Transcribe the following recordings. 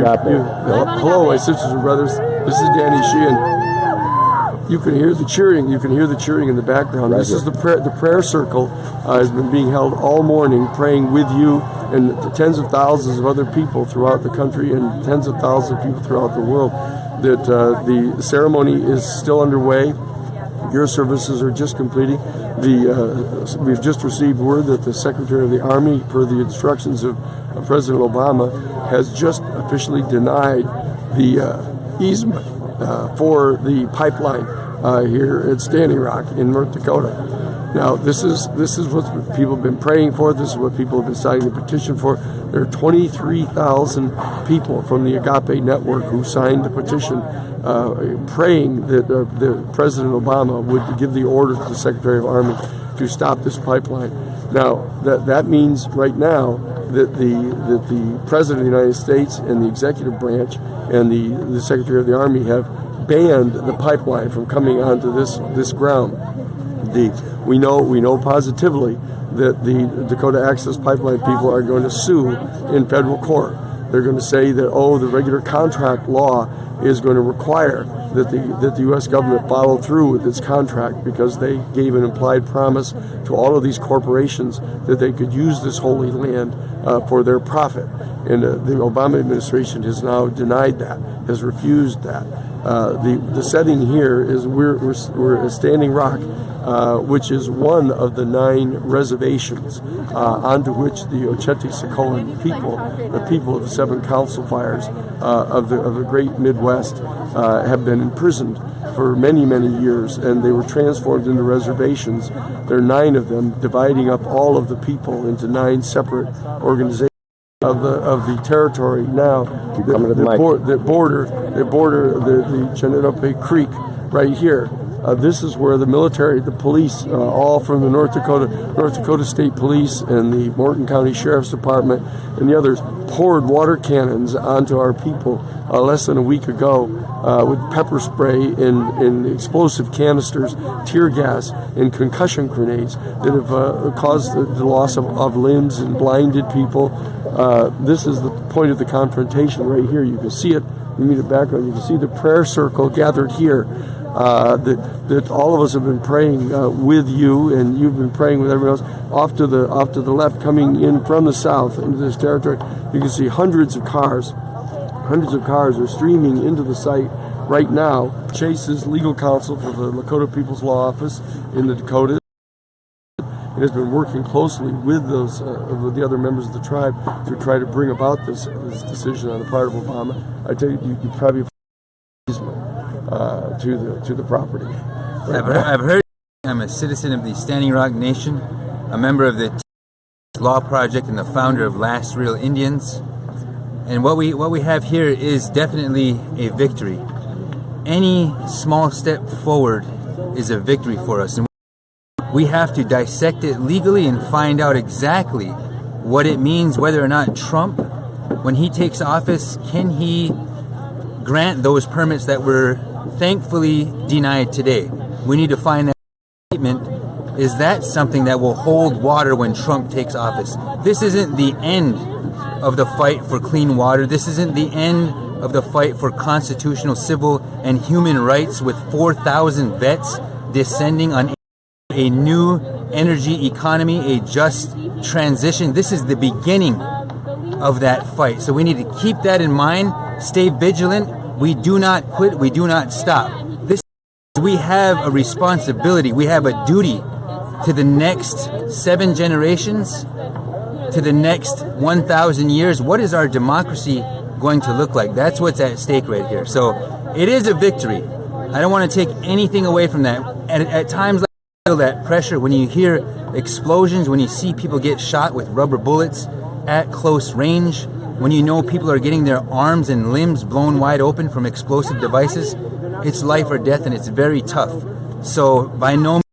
Hello, my sisters and brothers. This is Danny Sheehan. You can hear the cheering. You can hear the cheering in the background. This is the prayer circle has been being held all morning, praying with you and the tens of thousands of other people throughout the country and tens of thousands of people throughout the world. That the ceremony is still underway. Your services are just completing. We've just received word that the Secretary of the Army, per the instructions of President Obama, has just officially denied the easement for the pipeline here at Standing Rock in North Dakota. Now, this is what people have been praying for. This is what people have been signing the petition for. There are 23,000 people from the Agape Network who signed the petition praying that President Obama would give the order to the Secretary of Army to stop this pipeline. Now, that means right now that the President of the United States and the executive branch and the Secretary of the Army have banned the pipeline from coming onto this ground. We know positively that the Dakota Access Pipeline people are going to sue in federal court. They're going to say that, the regular contract law is going to require that the U.S. government follow through with its contract because they gave an implied promise to all of these corporations that they could use this holy land for their profit. And the Obama administration has now denied that, has refused that. The setting here is we're a Standing Rock, which is one of the 9 reservations onto which the Oceti-Sakowin people, the people of the 7 council fires of the great Midwest, have been imprisoned for many, many years, and they were transformed into reservations. There are 9 of them, dividing up all of the people into 9 separate organizations of the territory now that border the Chenetope Creek right here. This is where the military, the police, all from the North Dakota State Police and the Morton County Sheriff's Department and the others poured water cannons onto our people less than a week ago with pepper spray and explosive canisters, tear gas, and concussion grenades that have caused the loss of limbs and blinded people. This is the point of the confrontation right here. You can see it. You need a background. You can see the prayer circle gathered here. That all of us have been praying with you, and you've been praying with everyone else. Off to the left, coming in from the south into this territory, you can see hundreds of cars are streaming into the site right now. Chase is legal counsel for the Lakota People's Law Office in the Dakotas. It has been working closely with with the other members of the tribe to try to bring about this decision on the part of Obama. I tell you probably to the property. I've heard. I'm a citizen of the Standing Rock Nation, a member of the Law Project, and the founder of Last Real Indians. And what we have here is definitely a victory. Any small step forward is a victory for us, and we have to dissect it legally and find out exactly what it means. Whether or not Trump, when he takes office, can he grant those permits that were thankfully denied today? We need to find that statement. Is that something that will hold water when Trump takes office? This isn't the end of the fight for clean water. This isn't the end of the fight for constitutional, civil, and human rights with 4,000 vets descending on a new energy economy, a just transition. This is the beginning of that fight. So we need to keep that in mind, stay vigilant. We do not quit. We do not stop. We have a responsibility. We have a duty to the next 7 generations, to the next 1,000 years. What is our democracy going to look like? That's what's at stake right here. So it is a victory. I don't want to take anything away from that. At times, I feel that pressure when you hear explosions, when you see people get shot with rubber bullets at close range, when you know people are getting their arms and limbs blown wide open from explosive devices. It's life or death, and it's very tough. So by no means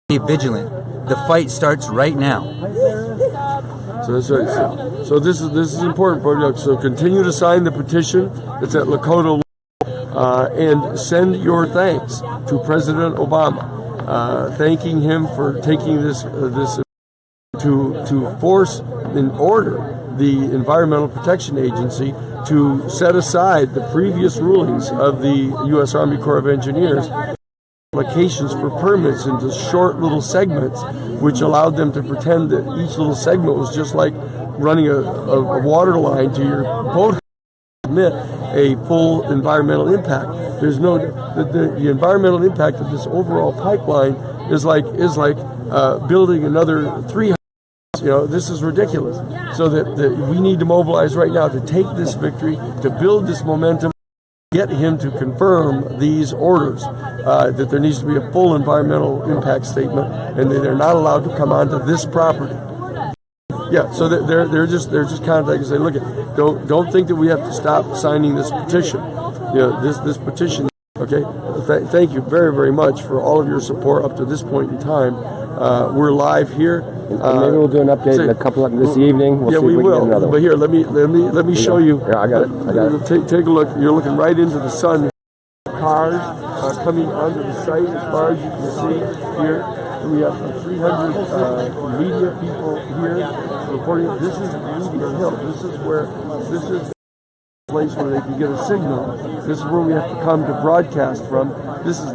be vigilant. The fight starts right now. So that's right. So this is important for you. So continue to sign the petition. It's at Lakota and send your thanks to President Obama, thanking him for taking this to force and order the Environmental Protection Agency to set aside the previous rulings of the U.S. Army Corps of Engineers, applications for permits into short little segments, which allowed them to pretend that each little segment was just like running a water line to your boat. Admit a full environmental impact. There's no the environmental impact of this overall pipeline is like building another 300. This is ridiculous. So that we need to mobilize right now to take this victory, to build this momentum, get him to confirm these orders, that there needs to be a full environmental impact statement, and that they're not allowed to come onto this property. Yeah, so they're just contacting and say, look, don't think that we have to stop signing this petition. This petition. Okay, thank you very, very much for all of your support up to this point in time. We're live here. Maybe we'll do an update in a couple of this evening. We'll see if we will. But here, let me show you. Yeah, I got it. Take a look. You're looking right into the sun. Cars are coming onto the site as far as you can see here. We have 300 media people here reporting. This is Media Hill. This is the place where they can get a signal. This is where we have to come to broadcast from. This is